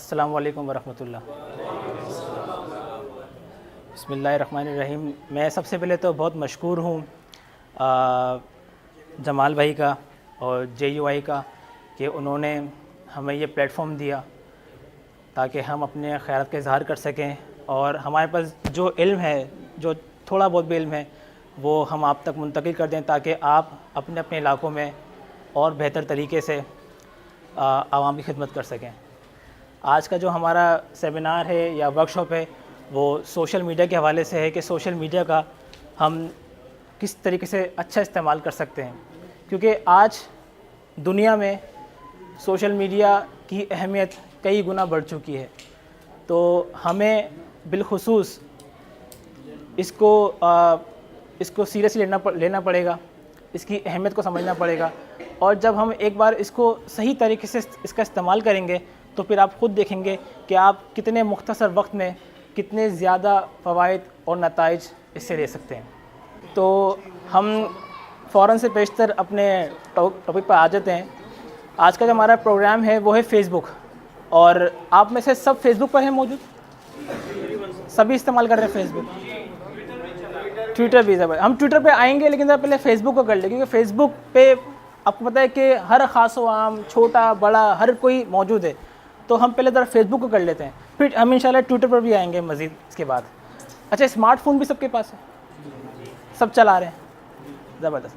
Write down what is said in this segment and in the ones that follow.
अस्सलामु अलैकुम वरहमतुल्लाह। बिस्मिल्लाहिर्रहमानिर्रहीम। मैं सबसे पहले तो बहुत मशकूर हूँ जमाल भाई का और JUI का कि उन्होंने हमें ये प्लेटफॉर्म दिया ताकि हम अपने ख़यालात का इज़हार कर सकें और हमारे पास जो इल्म है, जो थोड़ा बहुत भी इल्म है, वो हम आप तक मुंतकिल कर दें ताकि आप अपने अपने इलाक़ों में और बेहतर तरीके से आवाम की खिदमत कर सकें। आज का जो हमारा सेमिनार है या वर्कशॉप है वो सोशल मीडिया के हवाले से है कि सोशल मीडिया का हम किस तरीके से अच्छा इस्तेमाल कर सकते हैं, क्योंकि आज दुनिया में सोशल मीडिया की अहमियत कई गुना बढ़ चुकी है। तो हमें बिलखुसूस इसको सीरियसली लेना पड़ेगा, इसकी अहमियत को समझना पड़ेगा। और जब हम एक बार इसको सही तरीके से इसका इस्तेमाल करेंगे तो फिर आप ख़ुद देखेंगे कि आप कितने मुख्तसर वक्त में कितने ज़्यादा फ़वाइद और नताइज इससे ले सकते हैं। तो हम फ़ौरन से पेशतर अपने टॉपिक पर आ जाते हैं। आज का जो हमारा प्रोग्राम है वो है फ़ेसबुक, और आप में से सब फेसबुक पर हैं मौजूद? सभी इस्तेमाल कर रहे हैं फ़ेसबुक? ट्विटर भी है। हम ट्विटर पे आएंगे, लेकिन ज़रा पहले फ़ेसबुक को कर लें, क्योंकि फ़ेसबुक पे आपको पता है कि हर ख़ास व आम, छोटा बड़ा, हर कोई मौजूद है। तो हम पहले ज़रा फ़ेसबुक को कर लेते हैं, फिर हम इंशाल्लाह ट्विटर पर भी आएंगे मज़ीद इसके बाद। अच्छा, स्मार्टफ़ोन भी सबके पास है? सब चला रहे हैं? ज़बरदस्त।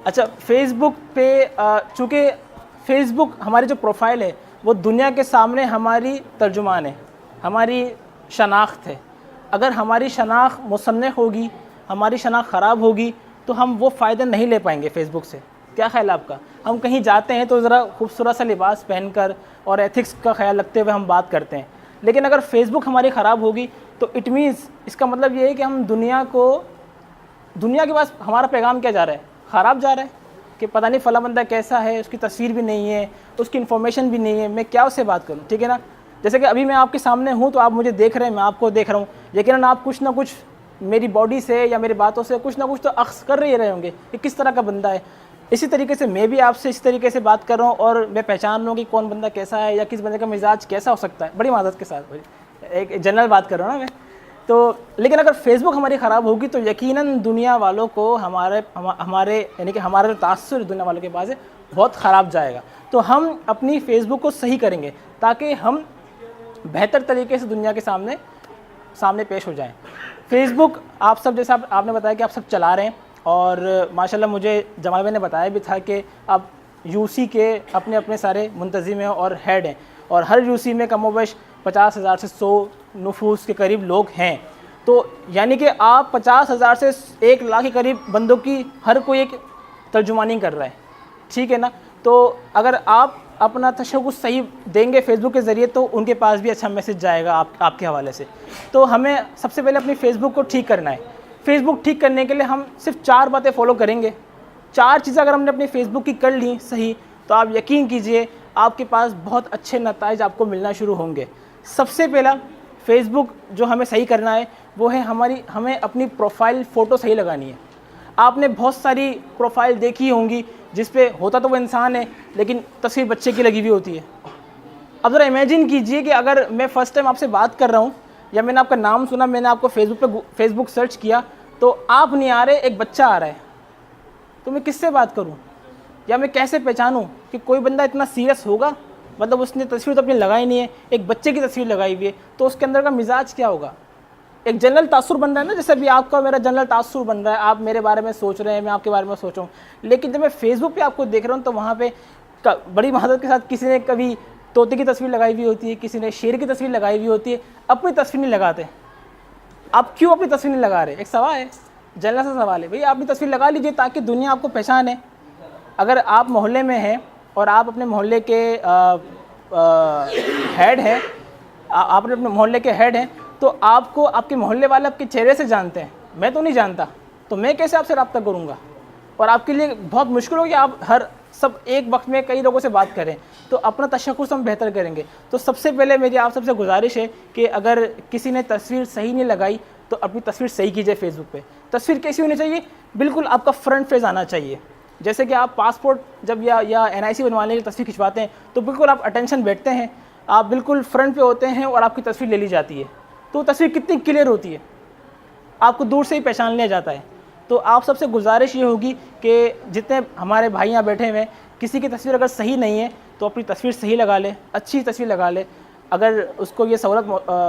अच्छा, फ़ेसबुक पे चूँकि फ़ेसबुक हमारी जो प्रोफाइल है वो दुनिया के सामने हमारी तर्जुमान है, हमारी शनाख्त है। अगर हमारी शनाख्त मुसन्नह होगी, हमारी शनाख्त ख़राब होगी, तो हम वो फ़ायदा नहीं ले पाएंगे फ़ेसबुक से। क्या ख्याल है आपका? हम कहीं जाते हैं तो ज़रा खूबसूरत सा लिबास पहनकर और एथिक्स का ख्याल रखते हुए हम बात करते हैं, लेकिन अगर फ़ेसबुक हमारी ख़राब होगी तो इट मीन्स, इसका मतलब ये है कि हम दुनिया के पास हमारा पैगाम क्या जा रहा है? ख़राब जा रहा है कि पता नहीं फ़ला बंदा कैसा है, उसकी तस्वीर भी नहीं है, उसकी इन्फॉर्मेशन भी नहीं है, मैं क्या उससे बात करूँ? ठीक है ना। जैसे कि अभी मैं आपके सामने हूँ तो आप मुझे देख रहे हैं, मैं आपको देख रहा हूँ, लेकिन आप कुछ ना कुछ मेरी बॉडी से या मेरी बातों से कुछ ना कुछ तो अक्स कर रहे होंगे कि किस तरह का बंदा है। इसी तरीके से मैं भी आपसे इस तरीके से बात कर रहा हूँ और मैं पहचान रहा हूँ कि कौन बंदा कैसा है या किस बंदे का मिजाज कैसा हो सकता है। बड़ी माज़रत के साथ एक जनरल बात कर रहा हूँ ना मैं तो। लेकिन अगर फ़ेसबुक हमारी ख़राब होगी तो यकीनन दुनिया वालों को हमारे यानी कि हमारा तासुर दुनिया वालों के पास है बहुत ख़राब जाएगा। तो हम अपनी फ़ेसबुक को सही करेंगे ताकि हम बेहतर तरीके से दुनिया के सामने पेश हो जाएँ। फ़ेसबुक आप सब, जैसा आपने बताया कि आप सब चला रहे हैं, और माशाल्लाह मुझे जमाल भाई ने बताया भी था कि अब UC के अपने अपने सारे मुंतज़िम हैं और हेड हैं, और हर UC में कमोबेश 50,000 से 100 नफूस के करीब लोग हैं। तो यानी कि आप 50,000 से 1 लाख के करीब बंदों की हर कोई एक तर्जुमानी कर रहा है, ठीक है ना। तो अगर आप अपना तशक्कुस सही देंगे फ़ेसबुक के ज़रिए तो उनके पास भी अच्छा मैसेज जाएगा आपके हवाले से। तो हमें सबसे पहले अपनी फ़ेसबुक को ठीक करना है। फ़ेसबुक ठीक करने के लिए हम सिर्फ 4 बातें फ़ॉलो करेंगे। 4 चीज़ें अगर हमने अपनी फ़ेसबुक की कर ली सही, तो आप यकीन कीजिए आपके पास बहुत अच्छे नताइज आपको मिलना शुरू होंगे। सबसे पहला फ़ेसबुक जो हमें सही करना है वो है हमें अपनी प्रोफाइल फ़ोटो सही लगानी है। आपने बहुत सारी प्रोफाइल देखी होंगी जिस पे होता तो वो इंसान है लेकिन तस्वीर बच्चे की लगी हुई होती है। अब ज़रा इमेजिन कीजिए कि अगर मैं फ़र्स्ट टाइम आपसे बात कर रहा हूँ या मैंने आपका नाम सुना, मैंने आपको फ़ेसबुक सर्च किया तो आप नहीं आ रहे, एक बच्चा आ रहा है, तो मैं किससे बात करूं? या मैं कैसे पहचानूं कि कोई बंदा इतना सीरियस होगा? मतलब उसने तस्वीर तो अपनी लगाई नहीं है, एक बच्चे की तस्वीर लगाई हुई है, तो उसके अंदर का मिजाज क्या होगा? एक जनरल तासुर बन रहा है ना, जैसे अभी आपका मेरा जनरल तासुर बन रहा है, आप मेरे बारे में सोच रहे हैं, मैं आपके बारे में सोच रहा हूँ। लेकिन जब मैं फ़ेसबुक पर आपको देख रहा हूँ तो वहाँ पर बड़ी महारत के साथ किसी ने कभी तोते की तस्वीर लगाई हुई होती है, किसी ने शेर की तस्वीर लगाई हुई होती है, अपनी तस्वीर नहीं लगाते। आप क्यों अपनी तस्वीर नहीं लगा रहे? एक सवाल है, जनरल सा सवाल है। भैया अपनी तस्वीर लगा लीजिए ताकि दुनिया आपको पहचाने। अगर आप मोहल्ले में हैं और आप अपने मोहल्ले के हेड हैं, आप अपने मोहल्ले के हेड हैं, तो आपको आपके मोहल्ले वाले आपके चेहरे से जानते हैं, मैं तो नहीं जानता, तो मैं कैसे आपसे रब्ता करूँगा? और आपके लिए बहुत मुश्किल हो कि आप सब एक वक्त में कई लोगों से बात करें। तो अपना तशख़्ख़ुस हम बेहतर करेंगे। तो सबसे पहले मेरी आप सबसे गुजारिश है कि अगर किसी ने तस्वीर सही नहीं लगाई तो अपनी तस्वीर सही कीजिए फ़ेसबुक पे। तस्वीर कैसी होनी चाहिए? बिल्कुल आपका फ्रंट फेस आना चाहिए। जैसे कि आप पासपोर्ट जब या NIC बनवाने की तस्वीर खिंचवाते हैं तो बिल्कुल आप अटेंशन बैठते हैं, आप बिल्कुल फ्रंट पे होते हैं और आपकी तस्वीर ले ली जाती है, तो तस्वीर कितनी क्लियर होती है, आपको दूर से ही पहचान लिया जाता है। तो आप सबसे गुजारिश ये होगी कि जितने हमारे भाई यहाँ बैठे हुए हैं, किसी की तस्वीर अगर सही नहीं है तो अपनी तस्वीर सही लगा ले, अच्छी तस्वीर लगा ले। अगर उसको ये सहूलत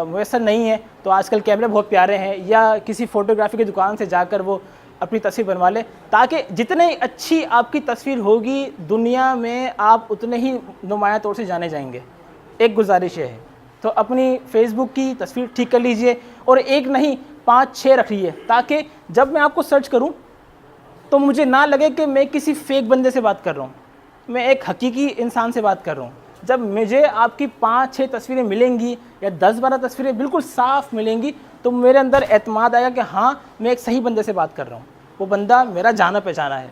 मुयसर नहीं है तो आजकल कैमरे बहुत प्यारे हैं, या किसी फ़ोटोग्राफी की दुकान से जाकर वो अपनी तस्वीर बनवा ले, ताकि जितनी अच्छी आपकी तस्वीर होगी दुनिया में आप उतने ही नुमाया तौर से जाने जाएंगे। एक गुजारिश है, तो अपनी फ़ेसबुक की तस्वीर ठीक कर लीजिए, और एक नहीं 5-6 रखिए, ताकि जब मैं आपको सर्च करूं तो मुझे ना लगे कि मैं किसी फेक बंदे से बात कर रहा हूं, मैं एक हकीकी इंसान से बात कर रहा हूं। जब मुझे आपकी 5-6 तस्वीरें मिलेंगी या 10-12 तस्वीरें बिल्कुल साफ़ मिलेंगी, तो मेरे अंदर एतमाद आएगा कि हाँ, मैं एक सही बंदे से बात कर रहा हूँ, वो बंदा मेरा जाना पहचाना है।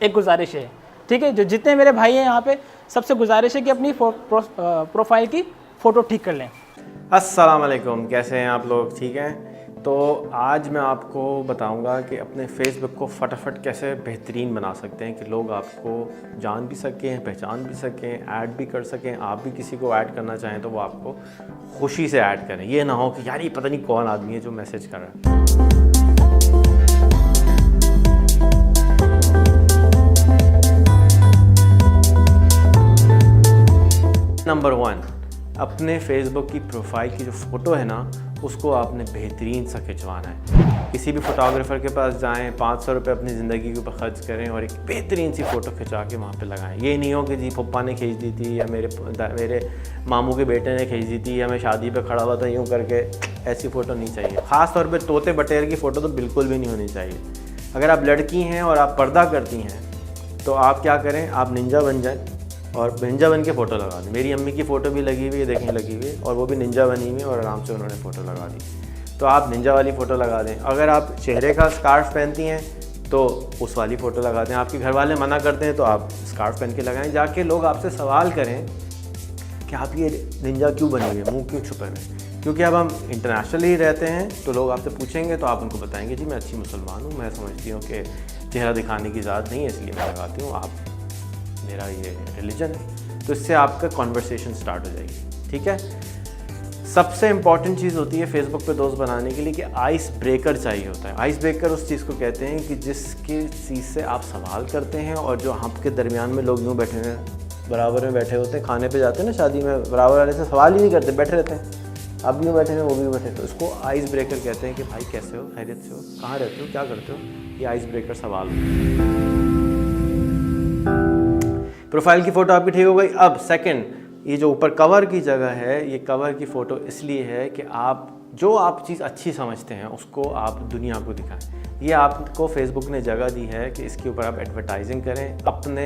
एक गुजारिश है, ठीक है, जो जितने मेरे भाई हैं यहाँ पे, सबसे गुजारिश है कि अपनी प्रोफाइल की फ़ोटो ठीक कर लें। अस्सलाम वालेकुम, कैसे हैं आप लोग? ठीक हैं। तो आज मैं आपको बताऊंगा कि अपने फेसबुक को फटाफट कैसे बेहतरीन बना सकते हैं कि लोग आपको जान भी सकें, पहचान भी सकें, ऐड भी कर सकें। आप भी किसी को ऐड करना चाहें तो वो आपको खुशी से ऐड करें, ये ना हो कि यार ये पता नहीं कौन आदमी है जो मैसेज कर रहा है। नंबर 1, अपने फेसबुक की प्रोफाइल की जो फ़ोटो है ना, उसको आपने बेहतरीन सा खिंचवाना है। किसी भी फ़ोटोग्राफ़र के पास जाएं, 500 रुपये अपनी ज़िंदगी के ऊपर ख़र्च करें और एक बेहतरीन सी फ़ोटो खिंचा के वहाँ पे लगाएं। ये नहीं हो कि जी पप्पा ने खींच दी थी, या मेरे मामू के बेटे ने खींच दी थी, या मैं शादी पे खड़ा हुआ था यूँ करके। ऐसी फ़ोटो नहीं चाहिए। ख़ास तौर पर तोते बटेर की फ़ोटो तो बिल्कुल भी नहीं होनी चाहिए। अगर आप लड़की हैं और आप पर्दा करती हैं तो आप क्या करें, आप निंजा बन जाएँ और निंजा बन के फ़ोटो लगा दें। मेरी अम्मी की फ़ोटो भी लगी हुई है, देखें लगी हुई है, और वो भी निंजा बनी हुई है और आराम से उन्होंने फ़ोटो लगा दी। तो आप निंजा वाली फ़ोटो लगा दें। अगर आप चेहरे का स्कार्फ पहनती हैं तो उस वाली फ़ोटो लगा दें। आपके घर वाले मना करते हैं तो आप स्कार्फ पहन के लगाएं। जाके लोग आपसे सवाल करें कि आप ये निंजा क्यों बनी हुई है, मुँह क्यों छुपे हुए। क्योंकि अब हम इंटरनेशनली रहते हैं तो लोग आपसे पूछेंगे तो आप उनको बताएंगे जी मैं अच्छी मुसलमान हूँ, मैं समझती हूँ कि चेहरा दिखाने की ज़रूरत नहीं है इसलिए मैं लगाती हूँ, आप मेरा ये रिलीजन है। तो इससे आपका कॉन्वर्सेशन स्टार्ट हो जाएगी। ठीक है। सबसे इम्पॉर्टेंट चीज़ होती है फेसबुक पे दोस्त बनाने के लिए कि आइस ब्रेकर चाहिए होता है। आइस ब्रेकर उस चीज़ को कहते हैं कि जिसकी चीज़ से आप सवाल करते हैं और जो आपके दरमियान में लोग यूँ बैठे हैं, बराबर में बैठे होते हैं, खाने पे जाते हैं ना शादी में, बराबर वाले से सवाल ही नहीं करते, बैठे रहते हैं। आप भी बैठे हैं, वो भी बैठे, तो इसको आइस ब्रेकर कहते हैं कि भाई कैसे हो, खैरियत से हो, कहाँ रहते हो, क्या करते हो। ये आइस ब्रेकर सवाल प्रोफाइल की फ़ोटो आपकी ठीक हो गई। अब सेकंड, ये जो ऊपर कवर की जगह है, ये कवर की फ़ोटो इसलिए है कि आप जो आप चीज़ अच्छी समझते हैं उसको आप दुनिया को दिखाएं। ये आपको फेसबुक ने जगह दी है कि इसके ऊपर आप एडवर्टाइजिंग करें, अपने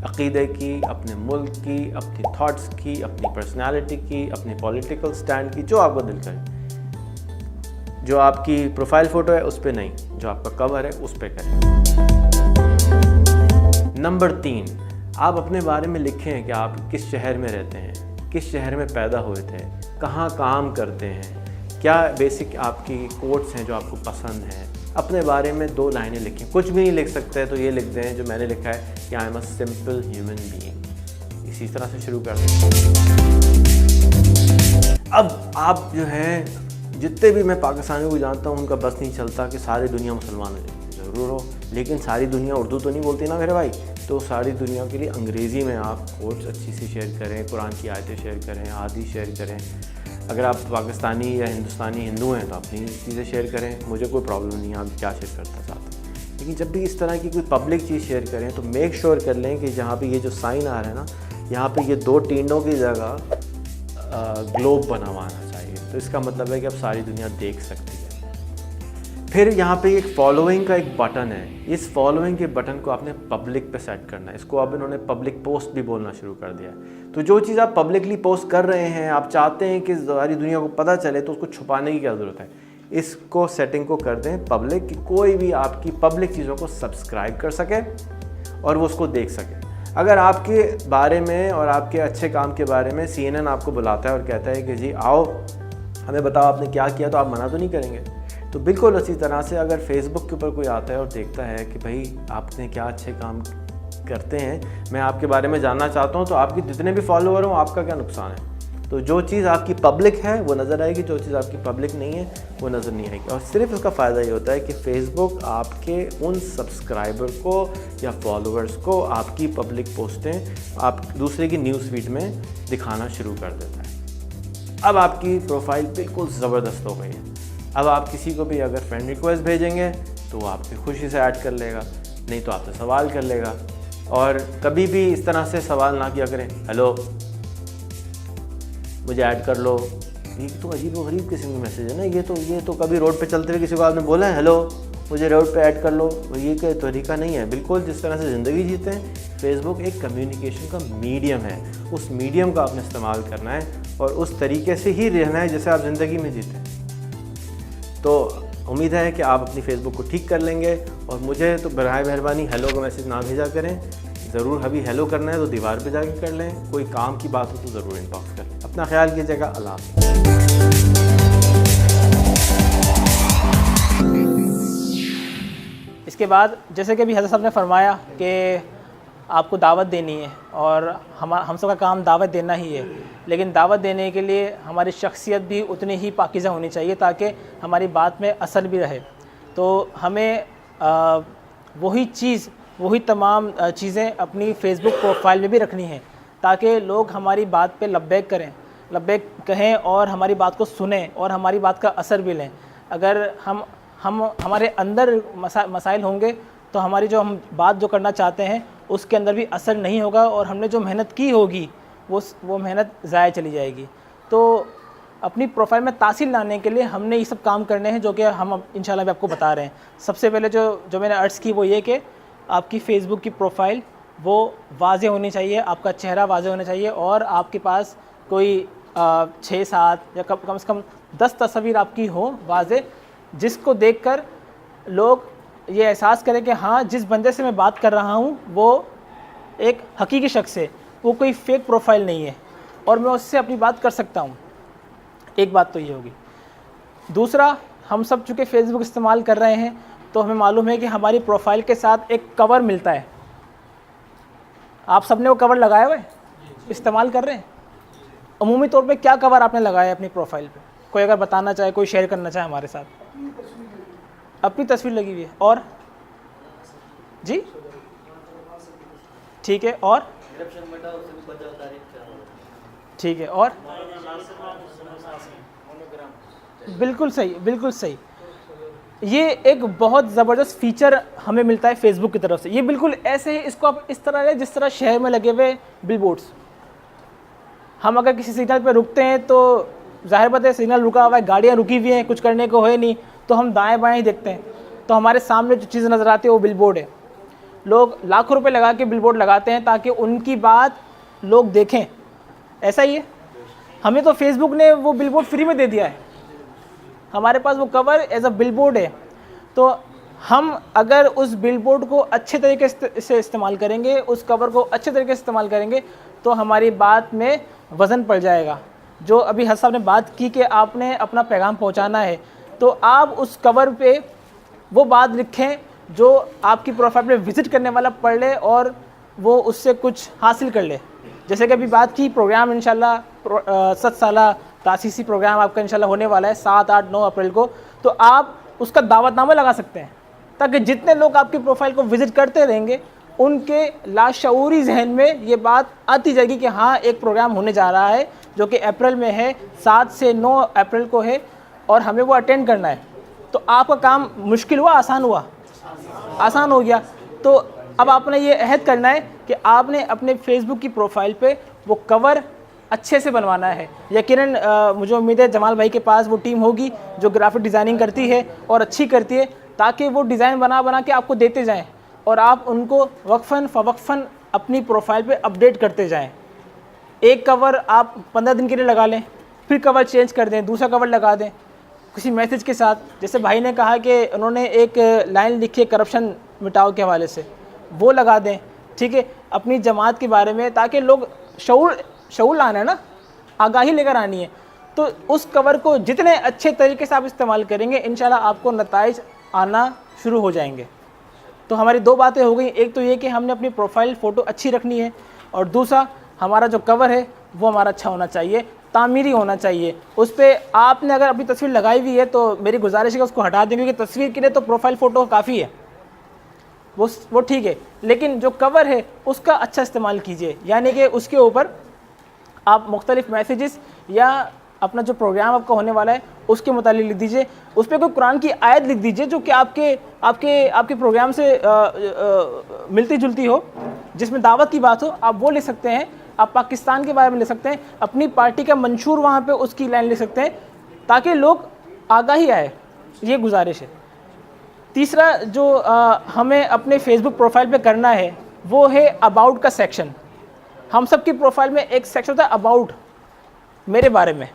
अक़ीदे की, अपने मुल्क की, अपनी थॉट्स की, अपनी पर्सनालिटी की, अपनी पॉलिटिकल स्टैंड की, जो आपको दिल करे। जो आपकी प्रोफाइल फ़ोटो है उस पर नहीं, जो आपका कवर है उस पर करें। नंबर 3, आप अपने बारे में लिखें कि आप किस शहर में रहते हैं, किस शहर में पैदा हुए थे, कहाँ काम करते हैं, क्या बेसिक आपकी कोट्स हैं जो आपको पसंद हैं। अपने बारे में 2 लाइनें लिखें। कुछ भी नहीं लिख सकते तो ये लिख दें जो मैंने लिखा है कि I am a simple human being. इसी तरह से शुरू कर दें। अब आप जो हैं, जितने भी मैं पाकिस्तानियों को जानता हूँ उनका बस नहीं चलता कि सारी दुनिया मुसलमान हो जाए। ज़रूर हो, लेकिन सारी दुनिया उर्दू तो नहीं बोलती ना मेरे भाई। तो सारी दुनिया के लिए अंग्रेज़ी में आप कोट्स अच्छी सी शेयर करें, कुरान की आयतें शेयर करें, हादीस शेयर करें। अगर आप पाकिस्तानी या हिंदुस्तानी हिंदू हैं तो अपनी चीज़ें शेयर करें, मुझे कोई प्रॉब्लम नहीं है आप क्या शेयर करना चाहते हैं। लेकिन जब भी इस तरह की कोई पब्लिक चीज़ शेयर करें तो मेक श्योर कर लें कि जहाँ पे ये जो साइन आ रहा है ना, यहाँ पे ये 2 टींडों की जगह ग्लोब बना हुआ आना चाहिए। तो इसका मतलब है कि अब सारी दुनिया देख सकती है। फिर यहाँ पे एक फॉलोइंग का एक बटन है। इस फॉलोइंग के बटन को आपने पब्लिक पे सेट करना है। इसको अब इन्होंने पब्लिक पोस्ट भी बोलना शुरू कर दिया है। तो जो चीज़ आप पब्लिकली पोस्ट कर रहे हैं, आप चाहते हैं कि सारी दुनिया को पता चले, तो उसको छुपाने की क्या ज़रूरत है। इसको सेटिंग को कर दें पब्लिक, कि कोई भी आपकी पब्लिक चीज़ों को सब्सक्राइब कर सके और वो उसको देख सके। अगर आपके बारे में और आपके अच्छे काम के बारे में CNN आपको बुलाता है और कहता है कि जी आओ हमें बताओ आपने क्या किया, तो आप मना तो नहीं करेंगे। तो बिल्कुल उसी तरह से अगर फेसबुक के ऊपर कोई आता है और देखता है कि भाई आपने क्या अच्छे काम करते हैं, मैं आपके बारे में जानना चाहता हूँ, तो आपके जितने भी फॉलोअर हों आपका क्या नुकसान है। तो जो चीज़ आपकी पब्लिक है वो नज़र आएगी, जो चीज़ आपकी पब्लिक नहीं है वो नज़र नहीं आएगी। और सिर्फ इसका फ़ायदा ये होता है कि फ़ेसबुक आपके उन सब्सक्राइबर को या फॉलोअर्स को आपकी पब्लिक पोस्टें आप दूसरे की न्यूज़ फीड में दिखाना शुरू कर देता है। अब आपकी प्रोफाइल बिल्कुल ज़बरदस्त हो गई है। अब आप किसी को भी अगर फ्रेंड रिक्वेस्ट भेजेंगे तो वो आपसे खुशी से ऐड कर लेगा, नहीं तो आपसे सवाल कर लेगा। और कभी भी इस तरह से सवाल ना किया करें, हेलो मुझे ऐड कर लो। ये तो अजीब व गरीब किस्म की मैसेज है ना। ये तो कभी रोड पे चलते हुए किसी को आपने बोला है हेलो मुझे रोड पे ऐड कर लो, ये कोई तरीका नहीं है। बिल्कुल जिस तरह से ज़िंदगी जीते हैं, फेसबुक एक कम्युनिकेशन का मीडियम है, उस मीडियम का आपने इस्तेमाल करना है और उस तरीके से ही रहना है जैसे आप ज़िंदगी में जीते हैं। तो उम्मीद है कि आप अपनी फ़ेसबुक को ठीक कर लेंगे। और मुझे तो बराए मेहरबानी हेलो का मैसेज ना भेजा करें। ज़रूर अभी हेलो करना है तो दीवार पे जाके कर लें, कोई काम की बात हो तो ज़रूर इनबॉक्स कर लें। अपना ख्याल कीजिएगा। अल्लाह हाफ़िज़। इसके बाद जैसे कि अभी हज़रत साहब ने फरमाया कि आपको दावत देनी है और हम सब का काम दावत देना ही है, लेकिन दावत देने के लिए हमारी शख्सियत भी उतनी ही पाकीज़ा होनी चाहिए ताकि हमारी बात में असर भी रहे। तो हमें वही तमाम चीज़ें अपनी फ़ेसबुक प्रोफाइल में भी रखनी है ताकि लोग हमारी बात पे लब्बैक कहें और हमारी बात को सुनें और हमारी बात का असर भी लें। अगर हम हमारे अंदर मसाइल होंगे तो हमारी हम बात जो करना चाहते हैं उसके अंदर भी असर नहीं होगा और हमने जो मेहनत की होगी वो मेहनत ज़ाया चली जाएगी। तो अपनी प्रोफाइल में तासीर लाने के लिए हमने ये सब काम करने हैं जो कि हम अब इंशाल्लाह भी आपको बता रहे हैं। सबसे पहले जो मैंने अर्ज़ की वो ये कि आपकी फ़ेसबुक की प्रोफाइल वो वाज़े होनी चाहिए, आपका चेहरा वाज़े होना चाहिए और आपके पास कोई 6-7 या कम से कम 10 तस्वीर आपकी हो वाज़े, जिसको देखकर लोग ये एहसास करें कि हाँ जिस बंदे से मैं बात कर रहा हूँ वो एक हकीकी शख्स है, वो कोई फ़ेक प्रोफाइल नहीं है और मैं उससे अपनी बात कर सकता हूँ। एक बात तो ये होगी। दूसरा, हम सब चूँकि फ़ेसबुक इस्तेमाल कर रहे हैं तो हमें मालूम है कि हमारी प्रोफाइल के साथ एक कवर मिलता है। आप सब ने वो कवर लगाया हुआ है, इस्तेमाल कर रहे हैं। अमूमी तौर पे क्या कवर आपने लगाया है अपनी प्रोफाइल पे? कोई अगर बताना चाहे, कोई शेयर करना चाहे हमारे साथ। अपनी तस्वीर लगी हुई है और जी ठीक है, और ठीक है, और बिल्कुल सही, बिल्कुल सही। ये एक बहुत ज़बरदस्त फ़ीचर हमें मिलता है फ़ेसबुक की तरफ से। ये बिल्कुल ऐसे है, इसको आप इस तरह लें जिस तरह शहर में लगे हुए बिलबोर्ड्स। हम अगर किसी सिग्नल पर रुकते हैं तो ज़ाहिर बात है सिग्नल रुका हुआ है, गाड़ियाँ रुकी हुई हैं, कुछ करने को है नहीं, तो हम दाएं बाएं ही देखते हैं, तो हमारे सामने जो चीज़ नज़र आती है वो बिलबोर्ड है। लोग लाखों रुपए लगा के बिलबोर्ड लगाते हैं ताकि उनकी बात लोग देखें। ऐसा ही है, हमें तो फेसबुक ने वो बिलबोर्ड फ्री में दे दिया है, हमारे पास वो कवर एज अ बिलबोर्ड है। तो हम अगर उस बिलबोर्ड को अच्छे तरीके से इस्तेमाल करेंगे, उस कवर को अच्छे तरीके से इस्तेमाल करेंगे तो हमारी बात में वज़न पड़ जाएगा। जो अभी हसन साहब ने बात की कि आपने अपना पैगाम पहुंचाना है, तो आप उस कवर पे वो बात लिखें जो आपकी प्रोफाइल पे विज़िट करने वाला पढ़ ले और वो उससे कुछ हासिल कर ले। जैसे कि अभी बात की प्रोग्राम इंशाल्लाह 7 साला तासीसी प्रोग्राम आपका इंशाल्लाह होने वाला है 7, 8, 9 अप्रैल को, तो आप उसका दावतनामा लगा सकते हैं ताकि जितने लोग आपकी प्रोफाइल को विज़िट करते रहेंगे उनके लाशऊरी जहन में ये बात आती जाएगी कि हाँ एक प्रोग्राम होने जा रहा है जो कि अप्रैल में है, 7 से 9 अप्रैल को है और हमें वो अटेंड करना है। तो आपका काम मुश्किल हुआ, आसान हुआ? आसान हो गया। तो अब आपने ये अहद करना है कि आपने अपने फेसबुक की प्रोफाइल पे वो कवर अच्छे से बनवाना है। यकीनन मुझे उम्मीद है जमाल भाई के पास वो टीम होगी जो ग्राफिक डिज़ाइनिंग करती है और अच्छी करती है, ताकि वो डिज़ाइन बना के आपको देते जाएं और आप उनको वक्फ़न फ़वक्फ़न अपनी प्रोफाइल पे अपडेट करते जाएं। एक कवर आप 15 दिन के लिए लगा लें, फिर कवर चेंज कर दें, दूसरा कवर लगा दें किसी मैसेज के साथ। जैसे भाई ने कहा कि उन्होंने एक लाइन लिखी है करप्शन मिटाओ के हवाले से, वो लगा दें। ठीक है, अपनी जमात के बारे में, ताकि लोग शऊर लाना है ना, आगाही लेकर आनी है। तो उस कवर को जितने अच्छे तरीके से आप इस्तेमाल करेंगे इंशाल्लाह आपको नताइज आना शुरू हो जाएंगे। तो हमारी दो बातें हो गई, एक तो ये कि हमने अपनी प्रोफाइल फ़ोटो अच्छी रखनी है, और दूसरा हमारा जो कवर है वो हमारा अच्छा होना चाहिए, तामीरी होना चाहिए। उस पर आपने अगर अपनी तस्वीर लगाई हुई है तो मेरी गुजारिश है कि उसको हटा दें, क्योंकि तस्वीर के लिए तो प्रोफाइल फ़ोटो काफ़ी है, वो ठीक है, लेकिन जो कवर है उसका अच्छा इस्तेमाल कीजिए। यानी कि उसके ऊपर आप मुख्तलिफ़ मैसेजेस या अपना जो प्रोग्राम आपका होने वाला है उसके मुतालिक लिख दीजिए, उस पर कोई कुरान की आयत लिख दीजिए जो कि आपके आपके आपके प्रोग्राम से मिलती जुलती हो, जिसमें दावत की बात हो, आप वो लिख सकते हैं। आप पाकिस्तान के बारे में लिख सकते हैं, अपनी पार्टी का मंशूर वहाँ पे उसकी लाइन लिख सकते हैं, ताकि लोग आगाही आए, ये गुजारिश है। तीसरा जो हमें अपने फेसबुक प्रोफाइल पे करना है वो है अबाउट का सेक्शन। हम सब की प्रोफाइल में एक सेक्शन होता है अबाउट, मेरे बारे में।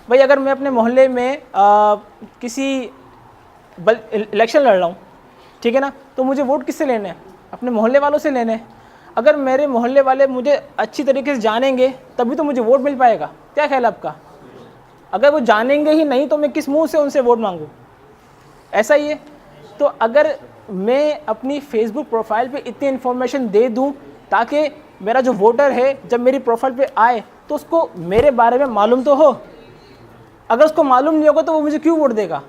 भाई अगर मैं अपने मोहल्ले में किसी इलेक्शन लड़ रहा हूँ, ठीक है ना, तो मुझे वोट किससे लेने हैं? अपने मोहल्ले वालों से लेने हैं। अगर मेरे मोहल्ले वाले मुझे अच्छी तरीके से जानेंगे तभी तो मुझे वोट मिल पाएगा। क्या ख्याल है आपका? अगर वो जानेंगे ही नहीं तो मैं किस मुंह से उनसे वोट मांगूँ? ऐसा ही है। तो अगर मैं अपनी फेसबुक प्रोफाइल पे इतनी इन्फॉर्मेशन दे दूं ताकि मेरा जो वोटर है जब मेरी प्रोफाइल पे आए तो उसको मेरे बारे में मालूम तो हो। अगर उसको मालूम नहीं होगा तो वो मुझे क्यों वोट देगा?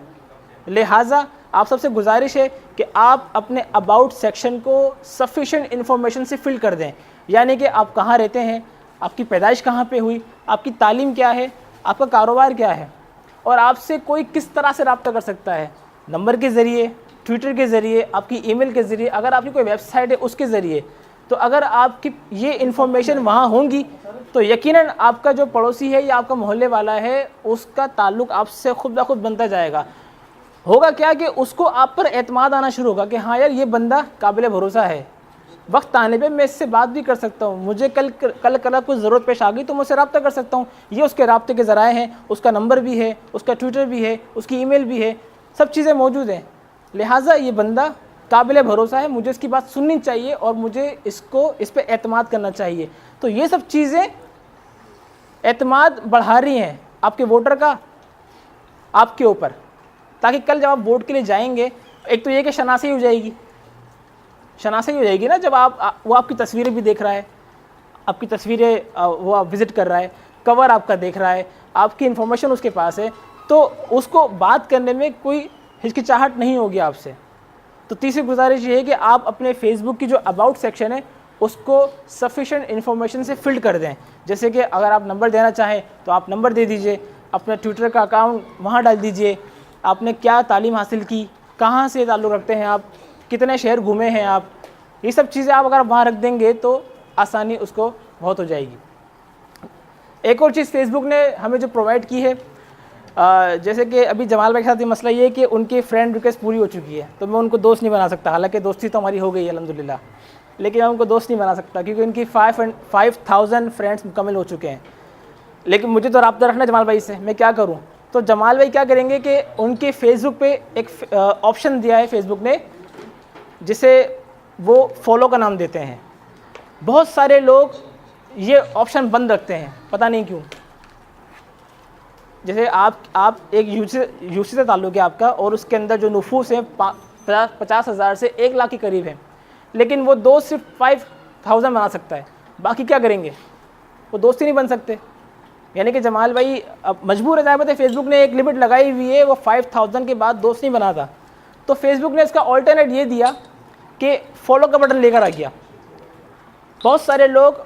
लिहाजा आप सबसे गुजारिश है कि आप अपने अबाउट सेक्शन को सफिशेंट इन्फॉर्मेशन से फिल कर दें। यानी कि आप कहाँ रहते हैं, आपकी पैदाइश कहाँ पे हुई, आपकी तालीम क्या है, आपका कारोबार क्या है, और आपसे कोई किस तरह से रब्ता कर सकता है, नंबर के ज़रिए, ट्विटर के ज़रिए, आपकी ईमेल के ज़रिए, अगर आपकी कोई वेबसाइट है उसके ज़रिए। तो अगर आपकी ये इन्फॉर्मेशन वहाँ होंगी तो यकीनन आपका जो पड़ोसी है या आपका मोहल्ले वाला है उसका ताल्लुक़ आपसे खुद ब खुद बनता जाएगा। होगा क्या कि उसको आप पर एतमाद आना शुरू होगा कि हाँ यार ये बंदा काबिल भरोसा है, वक्त आने पे मैं इससे बात भी कर सकता हूँ, मुझे कल कुछ ज़रूरत पेश आ गई तो मैं उससे रब्ता कर सकता हूँ। ये उसके रब्ते के ज़राए हैं, उसका नंबर भी है, उसका ट्विटर भी है, उसकी ईमेल भी है, सब चीज़ें मौजूद हैं। लिहाजा ये बंदा काबिल भरोसा है, मुझे इसकी बात सुननी चाहिए और मुझे इस पर एतमाद करना चाहिए। तो ये सब चीज़ें एतमाद बढ़ा रही हैं आपके वोटर का आपके ऊपर, ताकि कल जब आप वोट के लिए जाएंगे, एक तो ये कि शनासी हो जाएगी, शनासी हो जाएगी ना, जब वो आपकी तस्वीरें भी देख रहा है, आपकी तस्वीरें वो आप विज़िट कर रहा है, कवर आपका देख रहा है, आपकी इन्फॉर्मेशन उसके पास है, तो उसको बात करने में कोई हिचकिचाहट नहीं होगी आपसे। तो तीसरी गुजारिश ये है कि आप अपने फेसबुक की जो अबाउट सेक्शन है उसको सफिशेंट इन्फॉर्मेशन से फिल कर दें। जैसे कि अगर आप नंबर देना चाहें तो आप नंबर दे दीजिए, अपना ट्विटर का अकाउंट वहाँ डाल दीजिए, आपने क्या तालीम हासिल की, कहाँ से ताल्लुक़ रखते हैं आप, कितने शहर घूमे हैं आप, ये सब चीज़ें आप अगर वहाँ रख देंगे तो आसानी उसको बहुत हो जाएगी। एक और चीज़ फेसबुक ने हमें जो प्रोवाइड की है, जैसे कि अभी जमाल भाई के साथ ये मसला ये है कि उनकी फ्रेंड रिक्वेस्ट पूरी हो चुकी है तो मैं उनको दोस्त नहीं बना सकता, हालांकि दोस्ती तो हमारी हो गई है अल्हम्दुलिल्लाह, लेकिन मैं उनको दोस्त नहीं बना सकता क्योंकि उनकी 5000 फ्रेंड्स मुकम्मल हो चुके हैं। लेकिन मुझे तो रब्ता रखना जमाल भाई से, मैं क्या करूँ? तो जमाल भाई क्या करेंगे कि उनके फेसबुक पे एक ऑप्शन दिया है फेसबुक ने जिसे वो फॉलो का नाम देते हैं। बहुत सारे लोग ये ऑप्शन बंद रखते हैं, पता नहीं क्यों। जैसे आप एक यूसी से ताल्लुक़ है आपका और उसके अंदर जो नफूस है 50,000 से 1 लाख के करीब है, लेकिन वो दोस्त सिर्फ 5000 बना सकता है, बाकी क्या करेंगे? वो दोस्त ही नहीं बन सकते। यानी कि जमाल भाई अब मजबूर है, ज़ाहिर है फेसबुक ने एक लिमिट लगाई हुई है, वो 5000 के बाद दोस्त नहीं बना था। तो फेसबुक ने इसका ऑल्टरनेट ये दिया कि फॉलो का बटन लेकर आ गया। बहुत सारे लोग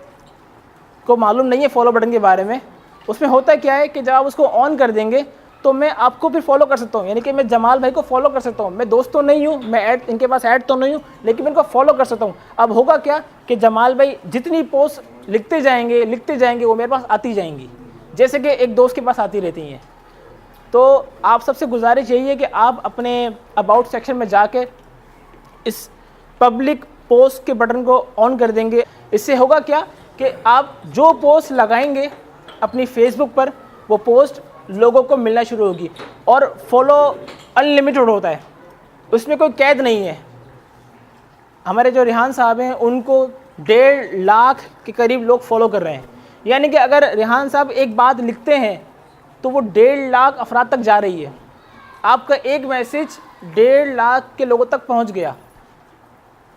को मालूम नहीं है फॉलो बटन के बारे में। उसमें होता क्या है कि जब आप उसको ऑन कर देंगे तो मैं आपको फिर फॉलो कर सकता हूँ, यानी कि मैं जमाल भाई को फॉलो कर सकता हूँ। मैं दोस्त तो नहीं हूँ, मैं इनके पास ऐड तो नहीं हूँ, लेकिन मैं इनको फॉलो कर सकता हूँ। अब होगा क्या कि जमाल भाई जितनी पोस्ट लिखते जाएंगे वो मेरे पास आती जाएंगी, जैसे कि एक दोस्त के पास आती रहती हैं। तो आप सबसे गुजारिश यही है कि आप अपने अबाउट सेक्शन में जाके इस पब्लिक पोस्ट के बटन को ऑन कर देंगे। इससे होगा क्या कि आप जो पोस्ट लगाएंगे अपनी फेसबुक पर वो पोस्ट लोगों को मिलना शुरू होगी। और फॉलो अनलिमिटेड होता है, उसमें कोई कैद नहीं है। हमारे जो रिहान साहब हैं उनको 1.5 लाख के करीब लोग फॉलो कर रहे हैं। यानी कि अगर रिहान साहब एक बात लिखते हैं तो वो 1.5 लाख अफराद तक जा रही है। आपका एक मैसेज 1.5 लाख के लोगों तक पहुंच गया।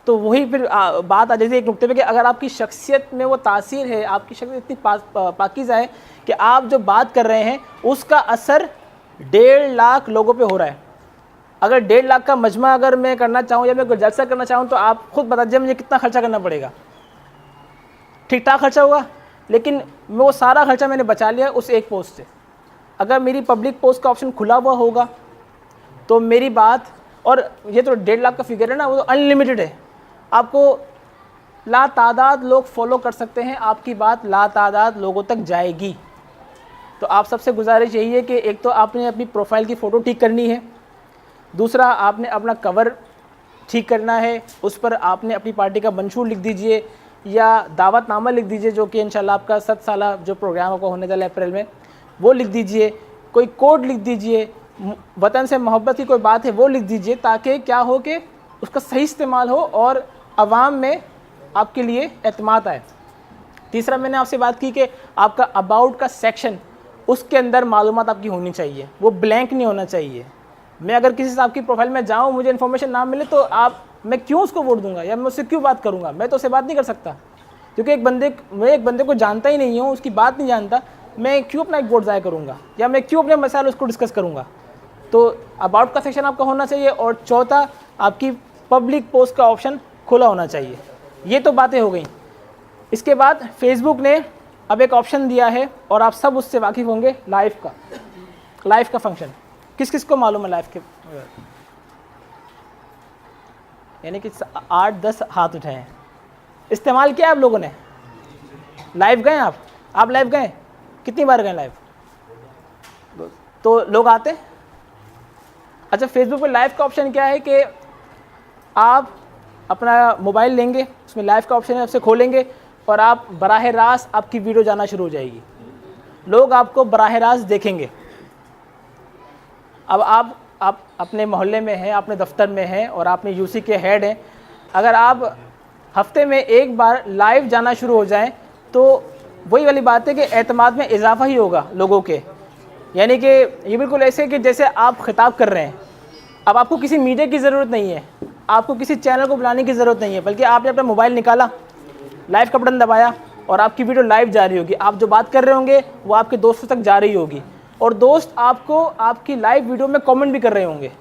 तो वही फिर बात आ जाती है एक नुक्ते पे कि अगर आपकी शख्सियत में वो तासीर है, आपकी शख्सियत इतनी पाकीज़ा है कि आप जो बात कर रहे हैं उसका असर 1.5 लाख लोगों पे हो रहा है। अगर 1.5 लाख का मजमा अगर मैं करना चाहूँ या मैं कोई जलसा करना चाहूँ तो आप खुद बता दीजिए मुझे कितना खर्चा करना पड़ेगा। ठीक ठाक खर्चा होगा, लेकिन वो सारा खर्चा मैंने बचा लिया उस एक पोस्ट से। अगर मेरी पब्लिक पोस्ट का ऑप्शन खुला हुआ होगा तो मेरी बात, और ये तो 1.5 लाख का फिगर है ना, वो तो अनलिमिटेड है, आपको लातादाद लोग फॉलो कर सकते हैं, आपकी बात लातादाद लोगों तक जाएगी। तो आप सबसे गुजारिश यही है कि एक तो आपने अपनी प्रोफाइल की फ़ोटो ठीक करनी है, दूसरा आपने अपना कवर ठीक करना है, उस पर आपने अपनी पार्टी का मंशूर लिख दीजिए या दावतनामा लिख दीजिए, जो कि इंशाल्लाह आपका 7 साला जो प्रोग्राम आपका होने वाला है अप्रैल में, वो लिख दीजिए। कोई कोड लिख दीजिए, वतन से मोहब्बत की कोई बात है वो लिख दीजिए, ताकि क्या हो कि उसका सही इस्तेमाल हो और आवाम में आपके लिए एतमाद आए। तीसरा, मैंने आपसे बात की कि आपका अबाउट का सेक्शन, उसके अंदर मालूमात आपकी होनी चाहिए, वो ब्लैंक नहीं होना चाहिए। मैं अगर किसी से आपकी प्रोफाइल में जाऊँ, मुझे इन्फॉर्मेशन ना मिले तो मैं क्यों उसको वोट दूंगा या मैं उससे क्यों बात करूंगा? मैं तो उससे बात नहीं कर सकता, क्योंकि मैं एक बंदे को जानता ही नहीं हूँ, उसकी बात नहीं जानता, मैं क्यों अपना एक वोट ज़ाया करूँगा या मैं क्यों अपने मसाइल उसको डिस्कस करूँगा? तो अबाउट का सेक्शन आपका होना चाहिए। और चौथा, आपकी पब्लिक पोस्ट का ऑप्शन खुला होना चाहिए। ये तो बातें हो गई। इसके बाद फेसबुक ने अब एक ऑप्शन दिया है और आप सब उससे वाकिफ़ होंगे, लाइव का फंक्शन। किस किस को मालूम है लाइव के? यानी कि 8-10 हाथ उठाए हैं। इस्तेमाल किया आप लोगों ने? लाइव गए आप लाइव गए? कितनी बार गए लाइव? तो लोग आते? अच्छा, फेसबुक पे लाइव का ऑप्शन क्या है कि आप अपना मोबाइल लेंगे, उसमें लाइव का ऑप्शन है, आपसे खोलेंगे और आप बराह रास्त आपकी वीडियो जाना शुरू हो जाएगी, लोग आपको बराह रास्त देखेंगे। अब आप अपने मोहल्ले में हैं, अपने दफ्तर में हैं और आपने यूसी के हेड हैं, अगर आप हफ्ते में एक बार लाइव जाना शुरू हो जाएं तो वही वाली बात है कि एतमाद में इजाफा ही होगा लोगों के। यानी कि ये बिल्कुल ऐसे कि जैसे आप खिताब कर रहे हैं। अब आपको किसी मीडिया की ज़रूरत नहीं है, आपको किसी चैनल को बुलाने की ज़रूरत नहीं है, बल्कि आपने अपना मोबाइल निकाला, लाइव का बटन दबाया और आपकी वीडियो लाइव जा रही होगी। आप जो बात कर रहे होंगे वो आपके दोस्तों तक जा रही होगी और दोस्त आपको आपकी लाइव वीडियो में कमेंट भी कर रहे होंगे।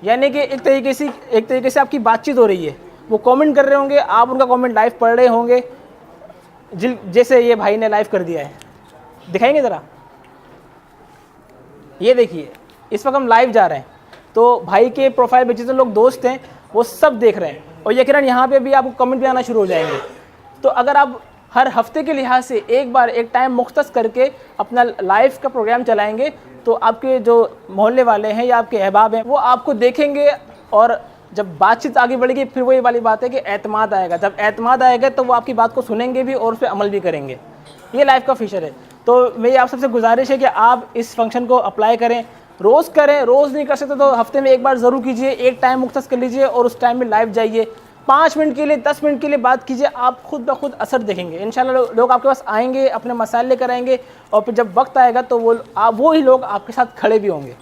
यानी कि एक तरीके से आपकी बातचीत हो रही है, वो कमेंट कर रहे होंगे, आप उनका कमेंट लाइव पढ़ रहे होंगे। जैसे ये भाई ने लाइव कर दिया है, दिखाएंगे ज़रा, ये देखिए, इस वक्त हम लाइव जा रहे हैं तो भाई के प्रोफाइल पे जितने लोग दोस्त हैं वो सब देख रहे हैं और यकीनन यहाँ पे भी आपको कमेंट भी आना शुरू हो जाएंगे। तो अगर आप हर हफ्ते के लिहाज से एक बार एक टाइम मुख्तस करके अपना लाइव का प्रोग्राम चलाएंगे तो आपके जो मोहल्ले वाले हैं या आपके अहबाब हैं वो आपको देखेंगे और जब बातचीत आगे बढ़ेगी फिर वही वाली बात है कि एतमाद आएगा। जब एतमाद आएगा तो वो आपकी बात को सुनेंगे भी और उस पर अमल भी करेंगे। ये लाइव का फीचर है। तो मेरी आप सबसे गुजारिश है कि आप इस फंक्शन को अप्लाई करें, रोज़ नहीं कर सकते तो हफ्ते में एक बार ज़रूर कीजिए, एक टाइम मुख्तस कर लीजिए और उस टाइम में लाइव जाइए, 5 मिनट के लिए 10 मिनट के लिए बात कीजिए, आप खुद ब खुद असर देखेंगे। इंशाल्लाह लोग आपके पास आएंगे, अपने मसाइल लेकर आएंगे और फिर जब वक्त आएगा तो वो ही लोग आपके साथ खड़े भी होंगे।